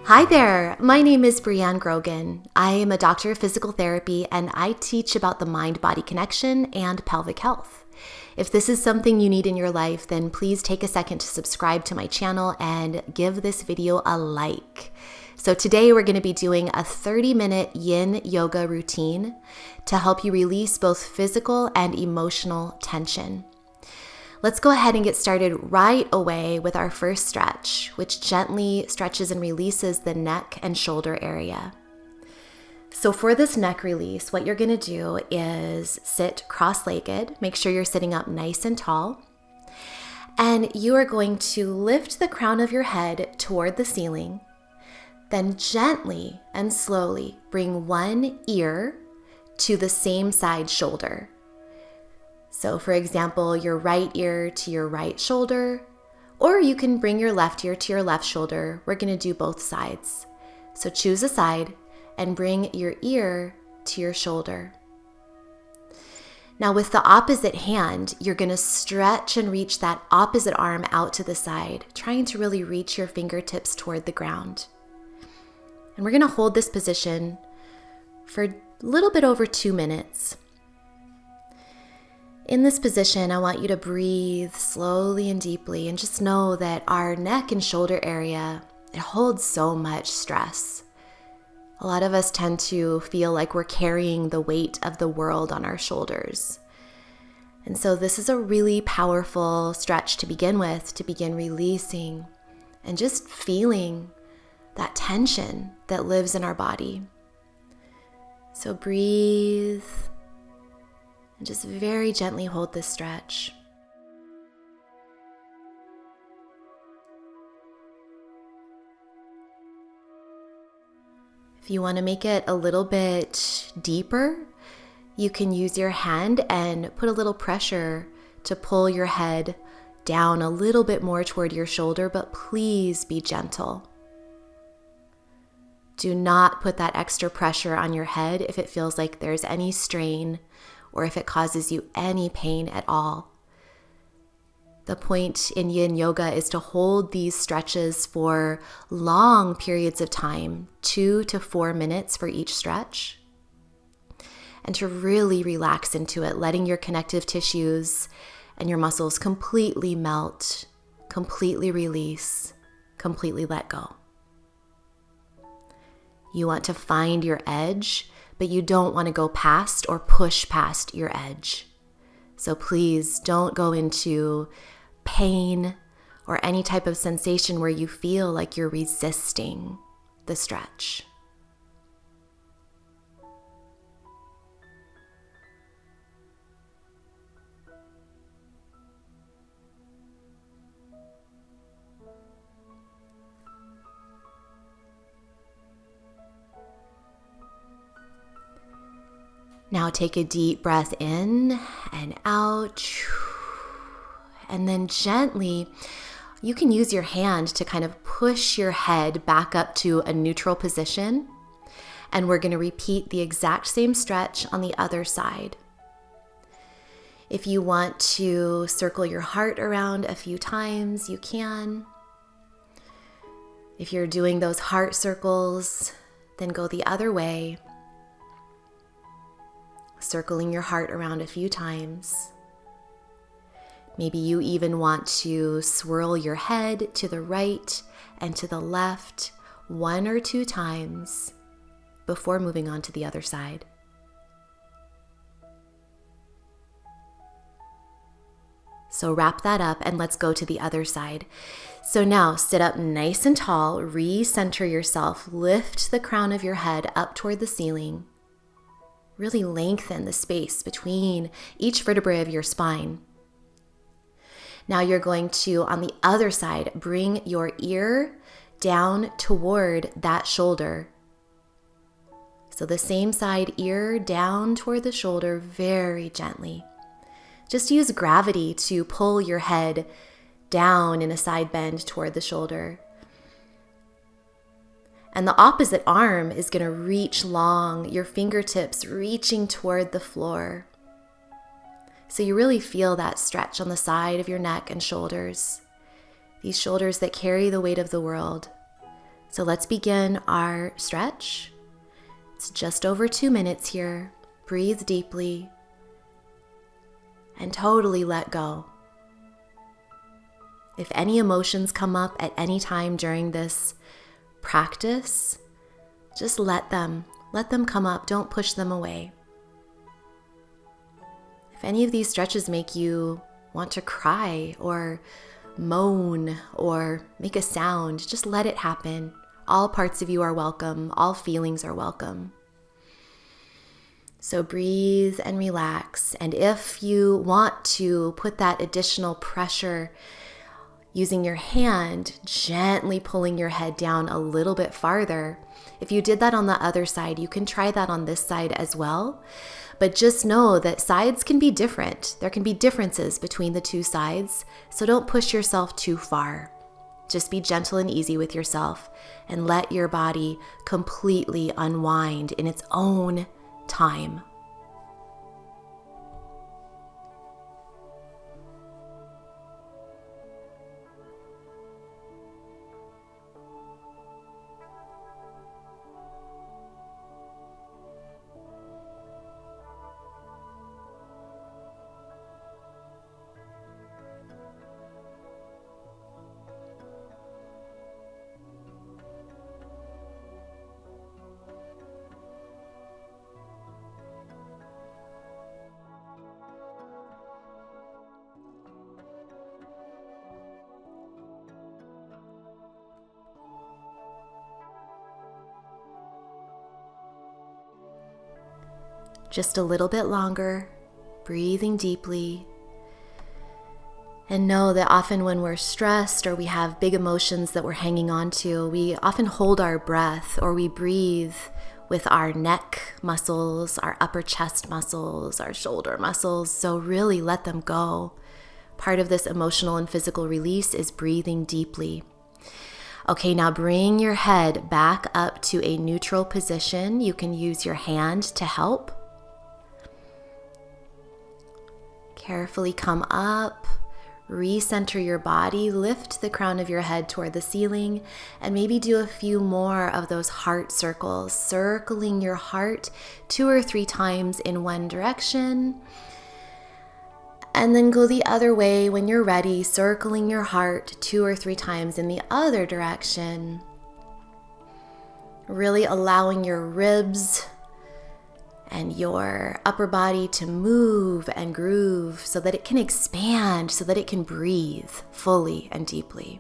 Hi there, my name is Brianne Grogan. I am a doctor of physical therapy and I teach about the mind-body connection and pelvic health. If this is something you need in your life, then please take a second to subscribe to my channel and give this video a like. So today we're going to be doing a 30-minute yin yoga routine to help you release both physical and emotional tension. Let's go ahead and get started right away with our first stretch, which gently stretches and releases the neck and shoulder area. So for this neck release, what you're going to do is sit cross-legged. Make sure you're sitting up nice and tall. And you are going to lift the crown of your head toward the ceiling. Then gently and slowly bring one ear to the same side shoulder. So for example, your right ear to your right shoulder, or you can bring your left ear to your left shoulder. We're going to do both sides. So choose a side and bring your ear to your shoulder. Now with the opposite hand, you're going to stretch and reach that opposite arm out to the side, trying to really reach your fingertips toward the ground. And we're going to hold this position for a little bit over 2 minutes. In this position, I want you to breathe slowly and deeply and just know that our neck and shoulder area, it holds so much stress. A lot of us tend to feel like we're carrying the weight of the world on our shoulders. And so this is a really powerful stretch to begin with, to begin releasing and just feeling that tension that lives in our body. So breathe. And just very gently hold this stretch. If you want to make it a little bit deeper, you can use your hand and put a little pressure to pull your head down a little bit more toward your shoulder, but please be gentle. Do not put that extra pressure on your head if it feels like there's any strain or if it causes you any pain at all. The point in yin yoga is to hold these stretches for long periods of time, 2 to 4 minutes for each stretch, and to really relax into it, letting your connective tissues and your muscles completely melt, completely release, completely let go. You want to find your edge, but you don't want to go past or push past your edge. So please don't go into pain or any type of sensation where you feel like you're resisting the stretch. Now take a deep breath in and out. And then gently, you can use your hand to kind of push your head back up to a neutral position. And we're going to repeat the exact same stretch on the other side. If you want to circle your heart around a few times, you can. If you're doing those heart circles, then go the other way, circling your heart around a few times. Maybe you even want to swirl your head to the right and to the left 1 or 2 times before moving on to the other side. So wrap that up and let's go to the other side. So now sit up nice and tall, recenter yourself, lift the crown of your head up toward the ceiling. Really lengthen the space between each vertebrae of your spine. Now you're going to, on the other side, bring your ear down toward that shoulder. So the same side, ear down toward the shoulder very gently. Just use gravity to pull your head down in a side bend toward the shoulder. And the opposite arm is going to reach long, your fingertips reaching toward the floor. So you really feel that stretch on the side of your neck and shoulders. These shoulders that carry the weight of the world. So let's begin our stretch. It's just over 2 minutes here. Breathe deeply and totally let go. If any emotions come up at any time during this practice, just let them come up. Don't push them away. If any of these stretches make you want to cry or moan or make a sound, just let it happen. All parts of you are welcome. All feelings are welcome. So breathe and relax. And if you want to put that additional pressure using your hand, gently pulling your head down a little bit farther. If you did that on the other side, you can try that on this side as well. But just know that sides can be different. There can be differences between the two sides, so don't push yourself too far. Just be gentle and easy with yourself and let your body completely unwind in its own time. Just a little bit longer, breathing deeply. And know that often when we're stressed or we have big emotions that we're hanging on to, we often hold our breath or we breathe with our neck muscles, our upper chest muscles, our shoulder muscles. So really let them go. Part of this emotional and physical release is breathing deeply. Okay, now bring your head back up to a neutral position. You can use your hand to help. Carefully come up, recenter your body, lift the crown of your head toward the ceiling, and maybe do a few more of those heart circles, circling your heart 2 or 3 times in one direction. And then go the other way when you're ready, circling your heart 2 or 3 times in the other direction. Really allowing your ribs and your upper body to move and groove so that it can expand, so that it can breathe fully and deeply.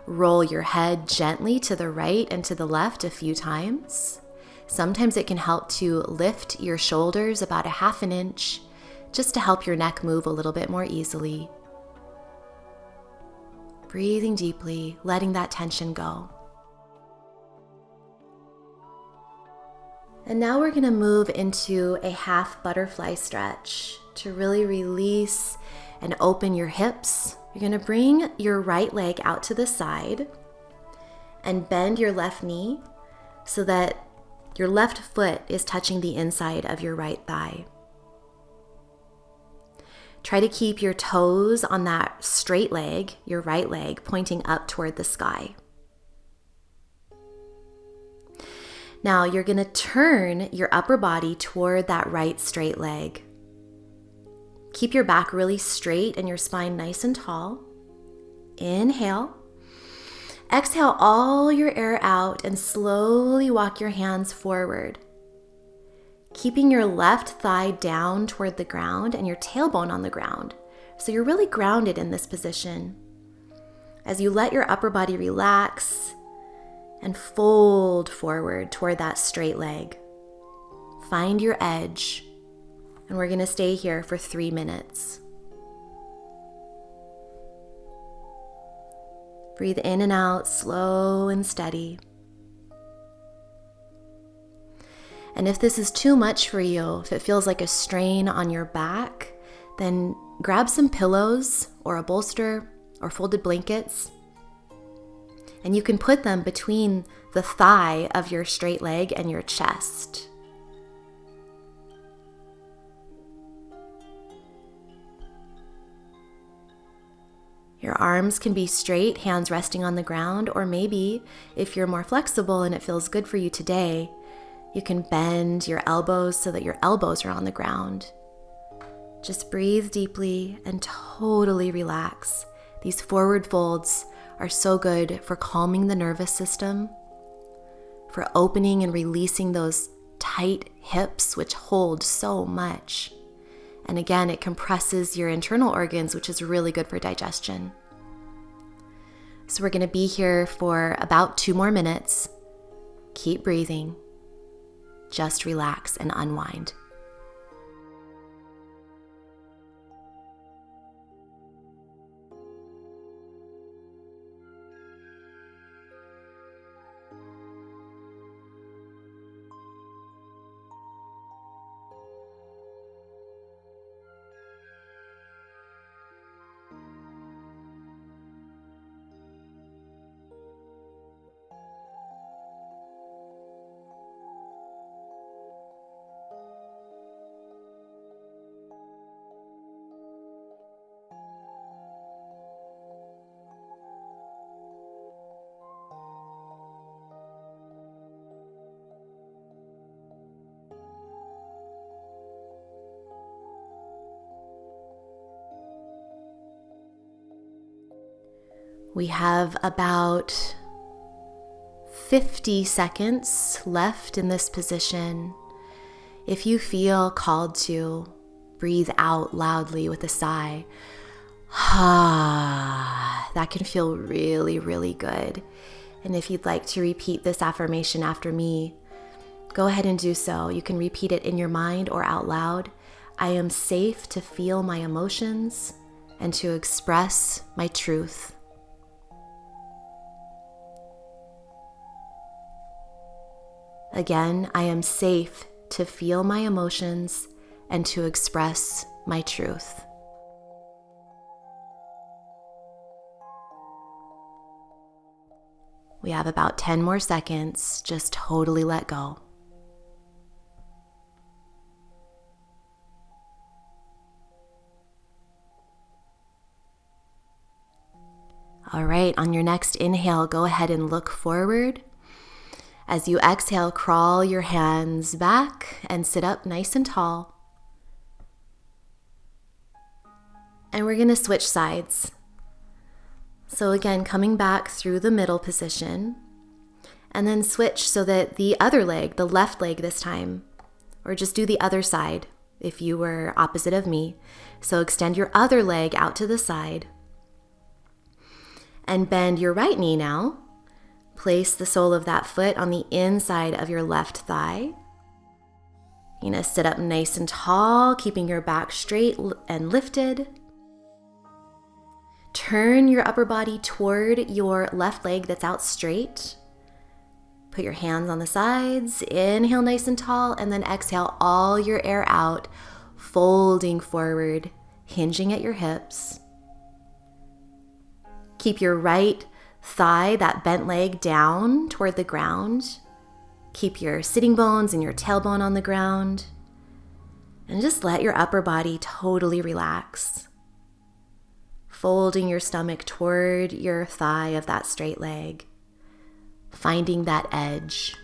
Roll your head gently to the right and to the left a few times. Sometimes it can help to lift your shoulders about 1/2 inch just to help your neck move a little bit more easily. Breathing deeply, letting that tension go. And now we're going to move into a half butterfly stretch to really release and open your hips. You're going to bring your right leg out to the side and bend your left knee so that your left foot is touching the inside of your right thigh. Try to keep your toes on that straight leg, your right leg, pointing up toward the sky. Now you're going to turn your upper body toward that right straight leg. Keep your back really straight and your spine nice and tall. Inhale. Exhale all your air out and slowly walk your hands forward. Keeping your left thigh down toward the ground and your tailbone on the ground. So you're really grounded in this position. As you let your upper body relax and fold forward toward that straight leg. Find your edge, and we're going to stay here for 3 minutes. Breathe in and out, slow and steady. And if this is too much for you, if it feels like a strain on your back, then grab some pillows or a bolster or folded blankets. And you can put them between the thigh of your straight leg and your chest. Your arms can be straight, hands resting on the ground, or maybe if you're more flexible and it feels good for you today, you can bend your elbows so that your elbows are on the ground. Just breathe deeply and totally relax. These forward folds are so good for calming the nervous system, for opening and releasing those tight hips which hold so much. And again, it compresses your internal organs, which is really good for digestion. So we're going to be here for about 2 more minutes. Keep breathing. Just relax and unwind. We have about 50 seconds left in this position. If you feel called to, breathe out loudly with a sigh. That can feel really, really good. And if you'd like to repeat this affirmation after me, go ahead and do so. You can repeat it in your mind or out loud. I am safe to feel my emotions and to express my truth. Again, I am safe to feel my emotions and to express my truth. We have about 10 more seconds. Just totally let go. All right, on your next inhale, go ahead and look forward. As you exhale, crawl your hands back and sit up nice and tall. And we're going to switch sides. So again, coming back through the middle position, and then switch so that the other leg, the left leg this time, or just do the other side if you were opposite of me. So extend your other leg out to the side and bend your right knee now. Place the sole of that foot on the inside of your left thigh. You're going to sit up nice and tall, keeping your back straight and lifted. Turn your upper body toward your left leg that's out straight. Put your hands on the sides. Inhale nice and tall, and then exhale all your air out, folding forward, hinging at your hips. Keep your right thigh, that bent leg, down toward the ground. Keep your sitting bones and your tailbone on the ground. And just let your upper body totally relax. Folding your stomach toward your thigh of that straight leg. Finding that edge.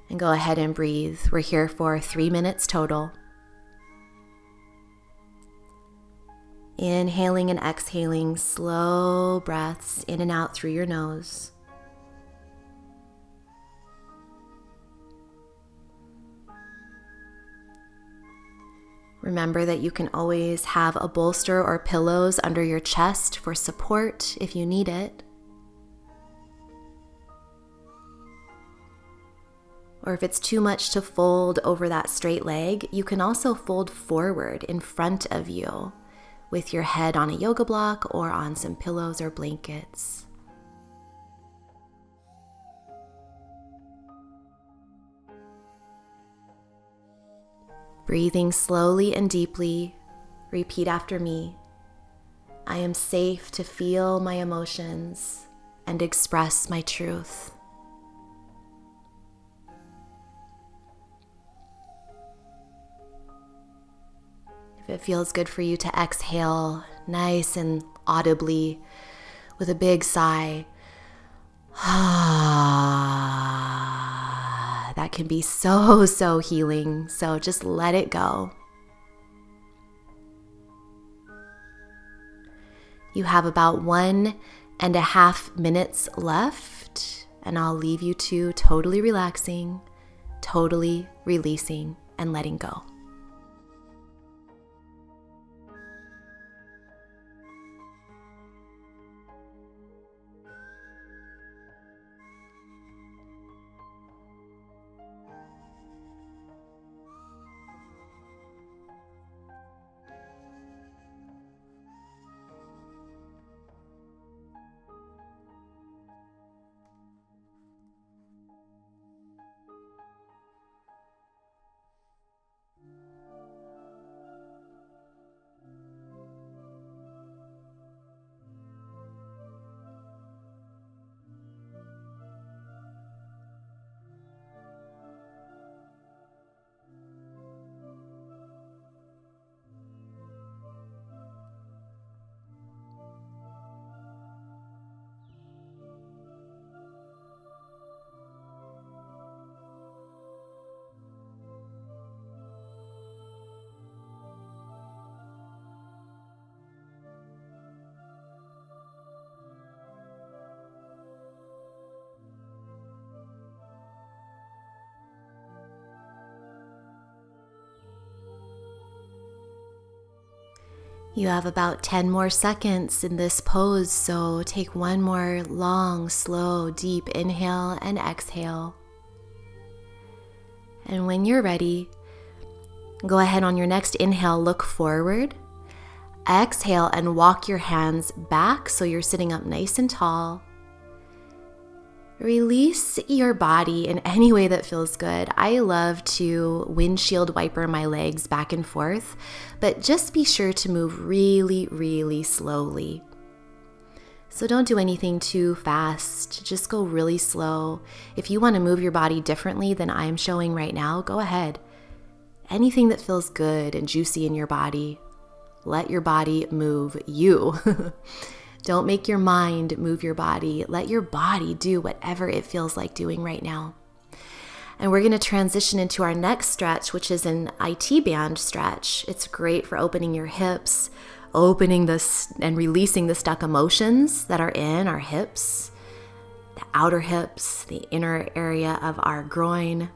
And go ahead and breathe. We're here for 3 minutes total. Inhaling and exhaling, slow breaths in and out through your nose. Remember that you can always have a bolster or pillows under your chest for support if you need it. Or if it's too much to fold over that straight leg, you can also fold forward in front of you, with your head on a yoga block or on some pillows or blankets. Breathing slowly and deeply, repeat after me. I am safe to feel my emotions and express my truth. If it feels good for you to exhale nice and audibly with a big sigh. That can be so healing. So just let it go. You have about 1.5 minutes left, and I'll leave you to totally relaxing, totally releasing, and letting go. You have about 10 more seconds in this pose, so take one more long, slow, deep inhale and exhale. And when you're ready, go ahead on your next inhale, look forward. Exhale and walk your hands back so you're sitting up nice and tall. Release your body in any way that feels good. I love to windshield wiper my legs back and forth, but just be sure to move really slowly. So don't do anything too fast. Just go really slow. If you want to move your body differently than I'm showing right now, go ahead. Anything that feels good and juicy in your body, let your body move you. Don't make your mind move your body. Let your body do whatever it feels like doing right now. And we're going to transition into our next stretch, which is an IT band stretch. It's great for opening your hips, opening this and releasing the stuck emotions that are in our hips, the outer hips, the inner area of our groin.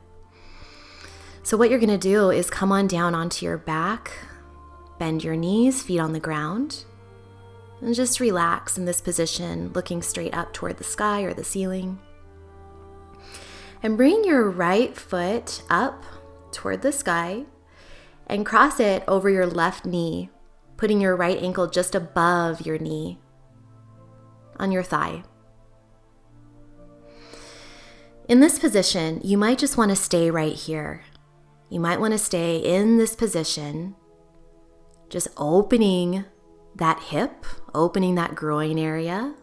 So what you're going to do is come on down onto your back, bend your knees, feet on the ground. And just relax in this position, looking straight up toward the sky or the ceiling. And bring your right foot up toward the sky and cross it over your left knee, putting your right ankle just above your knee on your thigh. In this position, you might just want to stay right here. You might want to stay in this position, just opening that hip, opening that groin area.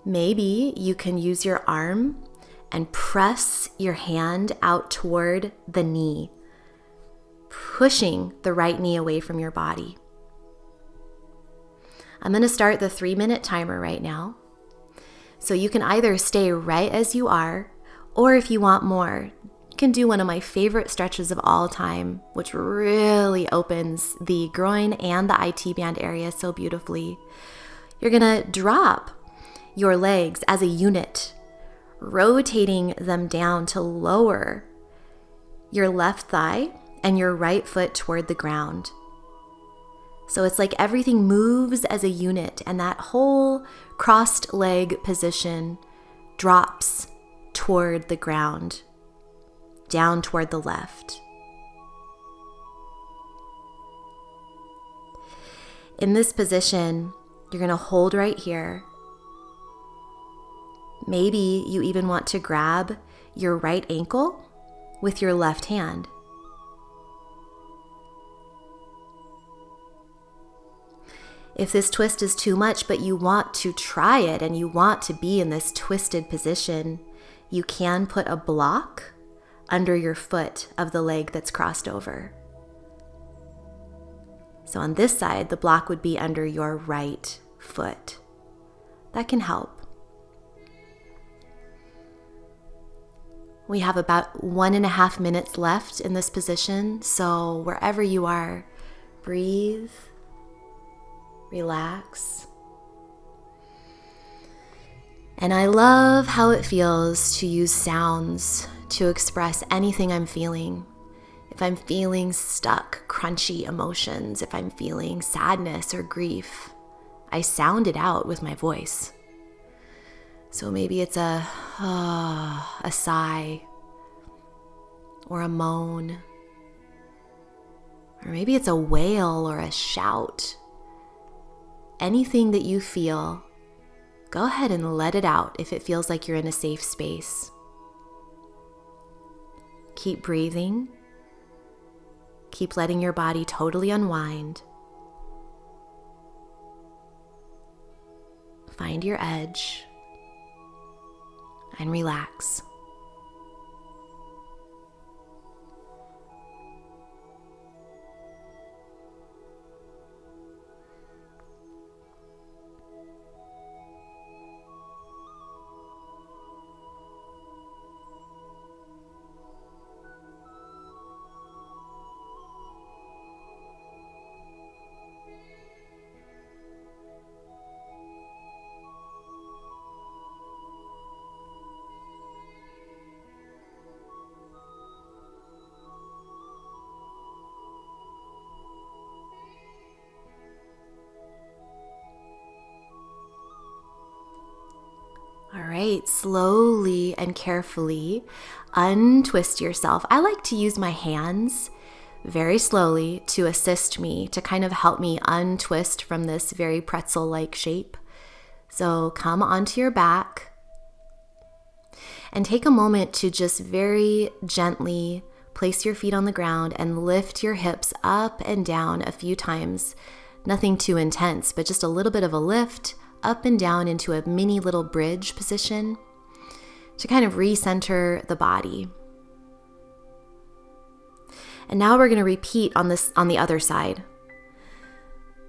Maybe you can use your arm and press your hand out toward the knee, pushing the right knee away from your body. I'm going to start the 3-minute timer right now. So you can either stay right as you are, or if you want more, you can do one of my favorite stretches of all time, which really opens the groin and the IT band area so beautifully. You're gonna drop your legs as a unit, rotating them down to lower your left thigh and your right foot toward the ground. So it's like everything moves as a unit, and that whole crossed leg position drops toward the ground, down toward the left. In this position, you're going to hold right here. Maybe you even want to grab your right ankle with your left hand. If this twist is too much, but you want to try it and you want to be in this twisted position, you can put a block under your foot of the leg that's crossed over. So on this side, the block would be under your right foot. That can help. We have about 1.5 minutes left in this position, so wherever you are, breathe, relax. And I love how it feels to use sounds to express anything I'm feeling. If I'm feeling stuck, crunchy emotions, if I'm feeling sadness or grief, I sound it out with my voice. So maybe it's a sigh or a moan, or maybe it's a wail or a shout. Anything that you feel, go ahead and let it out if it feels like you're in a safe space. Keep breathing. Keep letting your body totally unwind. Find your edge and relax. All right, slowly and carefully untwist yourself. I like to use my hands very slowly to assist me, to kind of help me untwist from this very pretzel-like shape. So come onto your back and take a moment to just very gently place your feet on the ground and lift your hips up and down a few times. Nothing too intense, but just a little bit of a lift up and down into a mini little bridge position to kind of recenter the body. And now we're going to repeat on the other side.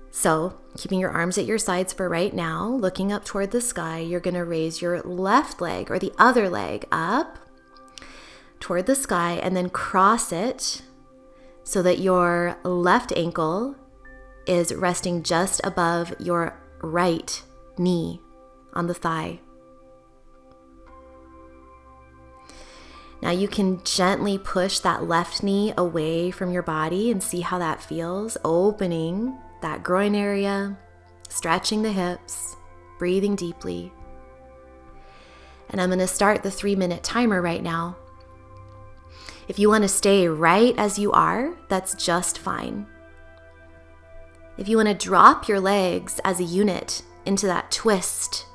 So, keeping your arms at your sides for right now, looking up toward the sky, you're going to raise your left leg or the other leg up toward the sky and then cross it so that your left ankle is resting just above your right knee on the thigh. Now you can gently push that left knee away from your body and see how that feels, opening that groin area, stretching the hips, breathing deeply. And I'm going to start the 3-minute timer right now. If you want to stay right as you are, that's just fine. If you want to drop your legs as a unit into that twist,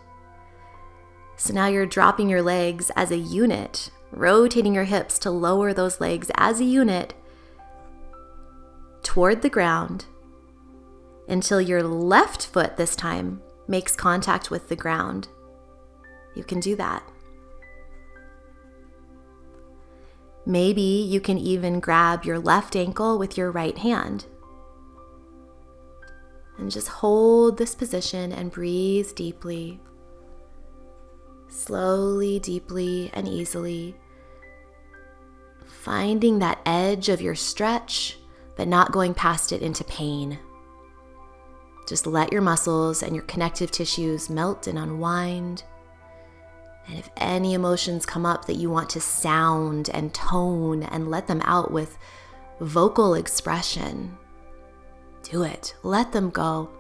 so now you're dropping your legs as a unit, rotating your hips to lower those legs as a unit toward the ground until your left foot this time makes contact with the ground. You can do that. Maybe you can even grab your left ankle with your right hand. And just hold this position and breathe deeply. Slowly, deeply, and easily. Finding that edge of your stretch, but not going past it into pain. Just let your muscles and your connective tissues melt and unwind. And if any emotions come up that you want to sound and tone and let them out with vocal expression, do it. Let them go.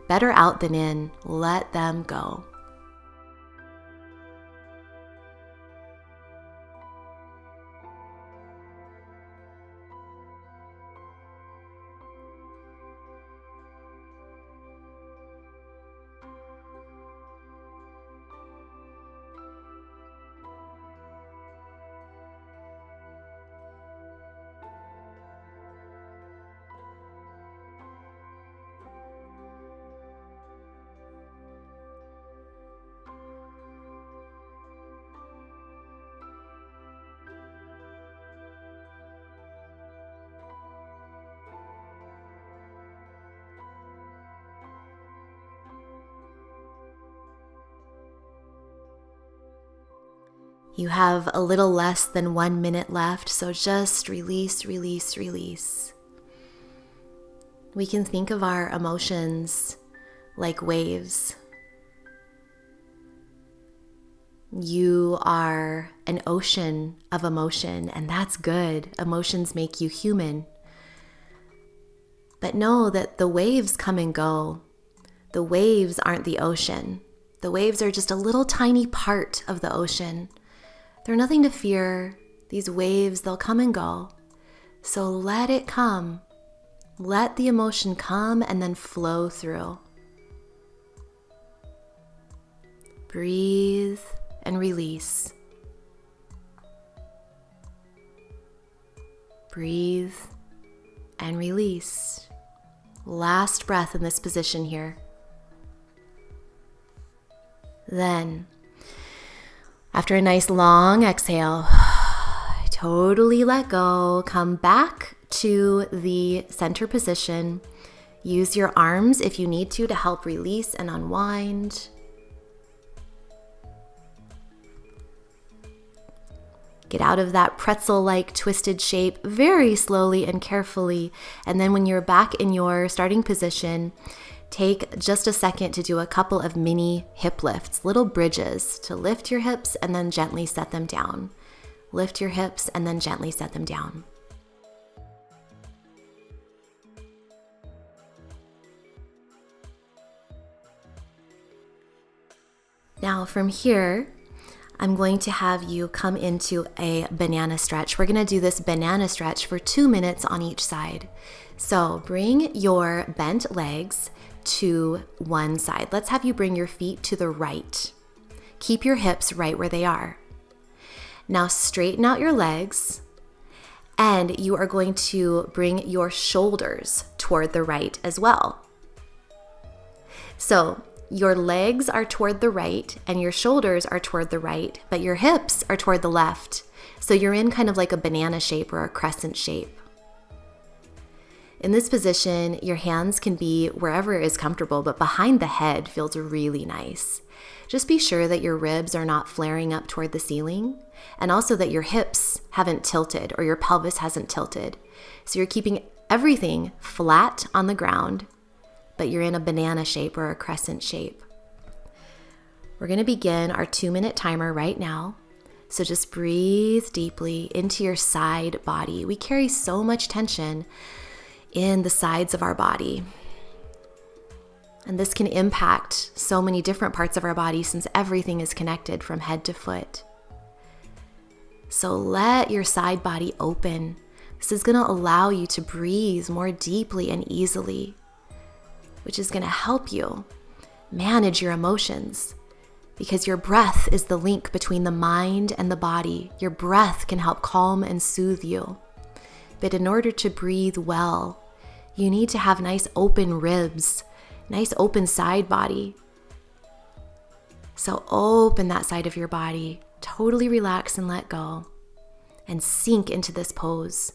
Better out than in. Let them go. You have a little less than 1 minute left, so just release, release, release. We can think of our emotions like waves. You are an ocean of emotion, and that's good. Emotions make you human. But know that the waves come and go. The waves aren't the ocean. The waves are just a little tiny part of the ocean. They're nothing to fear. These waves, they'll come and go. So let it come. Let the emotion come and then flow through. Breathe and release. Breathe and release. Last breath in this position here. Then, after a nice long exhale, totally let go. Come back to the center position. Use your arms if you need to help release and unwind. Get out of that pretzel-like twisted shape very slowly and carefully. And then when you're back in your starting position, take just a second to do a couple of mini hip lifts, little bridges to lift your hips and then gently set them down. Lift your hips and then gently set them down. Now from here, I'm going to have you come into a banana stretch. We're going to do this banana stretch for 2 minutes on each side. So bring your bent legs to one side. Let's have you bring your feet to the right. Keep your hips right where they are. Now straighten out your legs, and you are going to bring your shoulders toward the right as well. So your legs are toward the right and your shoulders are toward the right, but your hips are toward the left. So you're in kind of like a banana shape or a crescent shape. In this position, your hands can be wherever is comfortable, but behind the head feels really nice. Just be sure that your ribs are not flaring up toward the ceiling, and also that your hips haven't tilted or your pelvis hasn't tilted. So you're keeping everything flat on the ground, but you're in a banana shape or a crescent shape. We're going to begin our 2-minute timer right now. So just breathe deeply into your side body. We carry so much tension in the sides of our body. And this can impact so many different parts of our body since everything is connected from head to foot. So let your side body open. This is going to allow you to breathe more deeply and easily, which is going to help you manage your emotions, because your breath is the link between the mind and the body. Your breath can help calm and soothe you. But in order to breathe well, you need to have nice open ribs, nice open side body. So open that side of your body, totally relax and let go, and sink into this pose.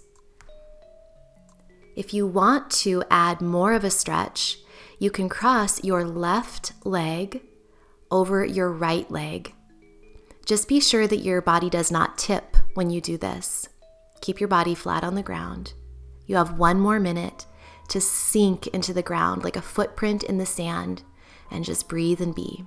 If you want to add more of a stretch, you can cross your left leg over your right leg. Just be sure that your body does not tip when you do this. Keep your body flat on the ground. You have 1 more minute to sink into the ground like a footprint in the sand, and just breathe and be.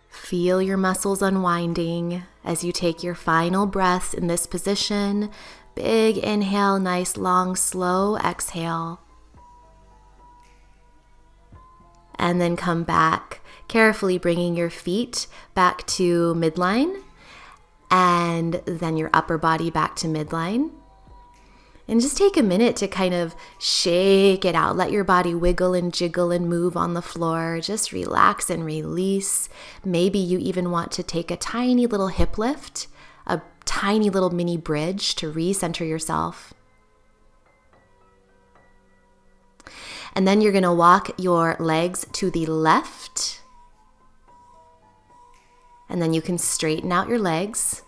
Feel your muscles unwinding as you take your final breath in this position. Big inhale, nice long, slow exhale. And then come back, carefully bringing your feet back to midline and then your upper body back to midline. And just take a minute to kind of shake it out. Let your body wiggle and jiggle and move on the floor. Just relax and release. Maybe you even want to take a tiny little hip lift, a tiny little mini bridge to recenter yourself. And then you're going to walk your legs to the left. And then you can straighten out your legs.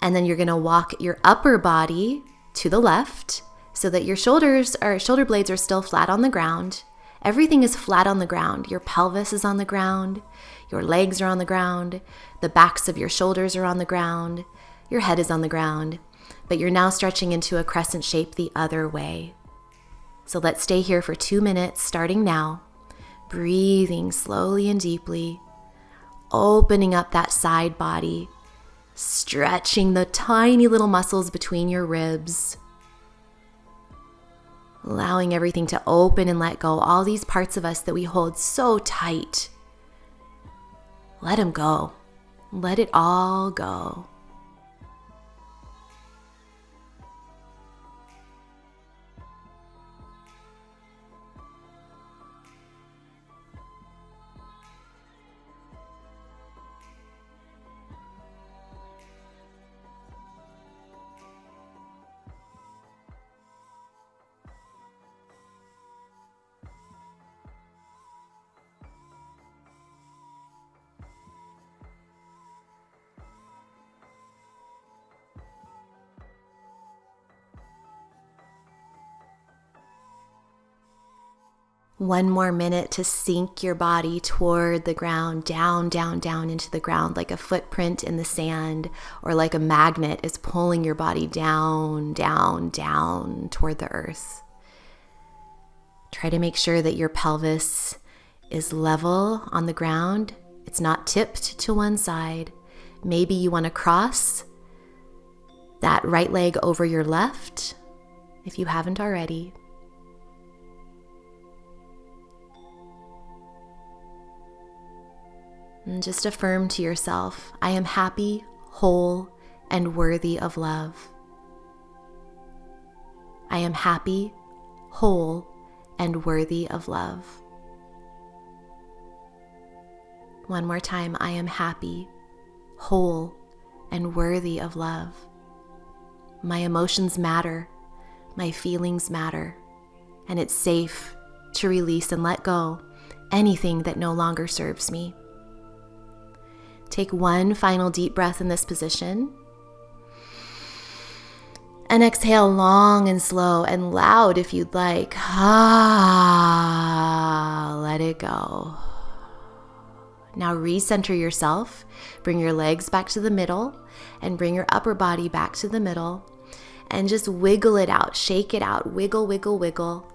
And then you're going to walk your upper body to the left so that your shoulder blades are still flat on the ground. Everything is flat on the ground. Your pelvis is on the ground. Your legs are on the ground. The backs of your shoulders are on the ground. Your head is on the ground. But you're now stretching into a crescent shape the other way. So let's stay here for 2 minutes, starting now. Breathing slowly and deeply. Opening up that side body. Stretching the tiny little muscles between your ribs. Allowing everything to open and let go. All these parts of us that we hold so tight. Let them go. Let it all go. One more minute to sink your body toward the ground, down, down, down into the ground, like a footprint in the sand, or like a magnet is pulling your body down, down, down toward the earth. Try to make sure that your pelvis is level on the ground. It's not tipped to one side. Maybe you want to cross that right leg over your left, if you haven't already. And just affirm to yourself, I am happy, whole, and worthy of love. I am happy, whole, and worthy of love. One more time, I am happy, whole, and worthy of love. My emotions matter, my feelings matter, and it's safe to release and let go anything that no longer serves me. Take one final deep breath in this position. And exhale long and slow and loud if you'd like. Let it go. Now recenter yourself. Bring your legs back to the middle and bring your upper body back to the middle. And just wiggle it out, shake it out, wiggle, wiggle, wiggle.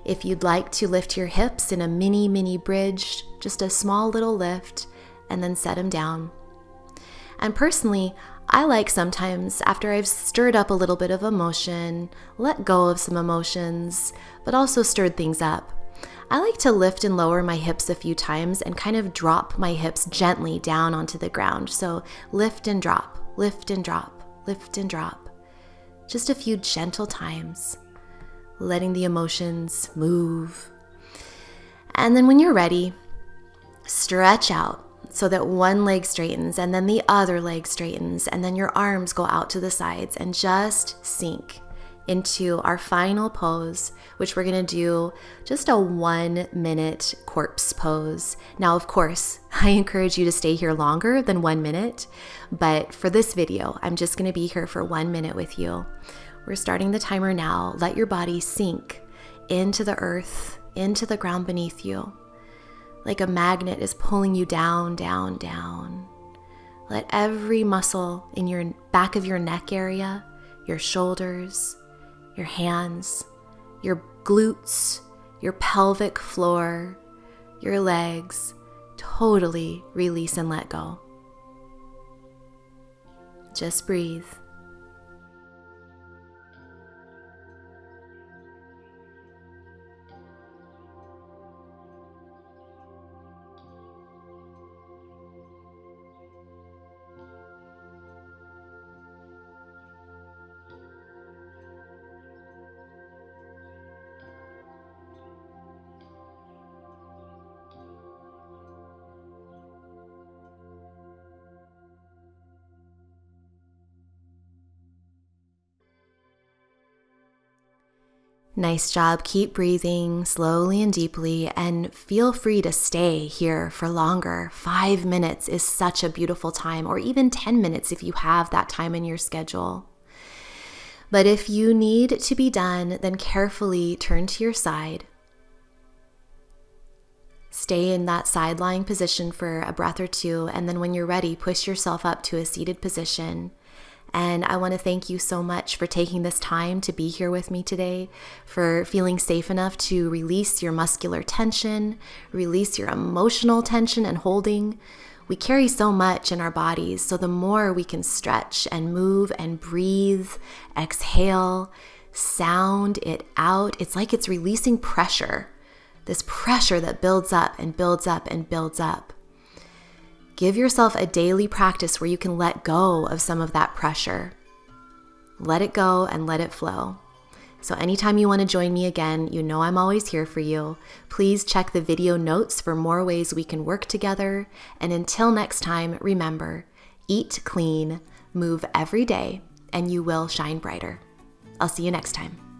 If you'd like to lift your hips in a mini bridge, just a small little lift, and then set them down. And personally, I like sometimes, after I've stirred up a little bit of emotion, let go of some emotions, but also stirred things up, I like to lift and lower my hips a few times and kind of drop my hips gently down onto the ground. So lift and drop, lift and drop, lift and drop. Just a few gentle times, letting the emotions move. And then when you're ready, stretch out so that one leg straightens and then the other leg straightens, and then your arms go out to the sides, and just sink into our final pose, which we're going to do just a 1 minute corpse pose. Now, of course, I encourage you to stay here longer than 1 minute, but for this video, I'm just going to be here for 1 minute with you. We're starting the timer now. Let your body sink into the earth, into the ground beneath you. Like a magnet is pulling you down, down, down. Let every muscle in your back of your neck area, your shoulders, your hands, your glutes, your pelvic floor, your legs, totally release and let go. Just breathe. Nice job. Keep breathing slowly and deeply, and feel free to stay here for longer. 5 minutes is such a beautiful time, or even 10 minutes if you have that time in your schedule. But if you need to be done, then carefully turn to your side. Stay in that side lying position for a breath or two, and then when you're ready, push yourself up to a seated position. And I want to thank you so much for taking this time to be here with me today, for feeling safe enough to release your muscular tension, release your emotional tension and holding. We carry so much in our bodies, so the more we can stretch and move and breathe, exhale, sound it out, it's like it's releasing pressure, this pressure that builds up and builds up and builds up. Give yourself a daily practice where you can let go of some of that pressure. Let it go and let it flow. So anytime you want to join me again, you know I'm always here for you. Please check the video notes for more ways we can work together. And until next time, remember, eat clean, move every day, and you will shine brighter. I'll see you next time.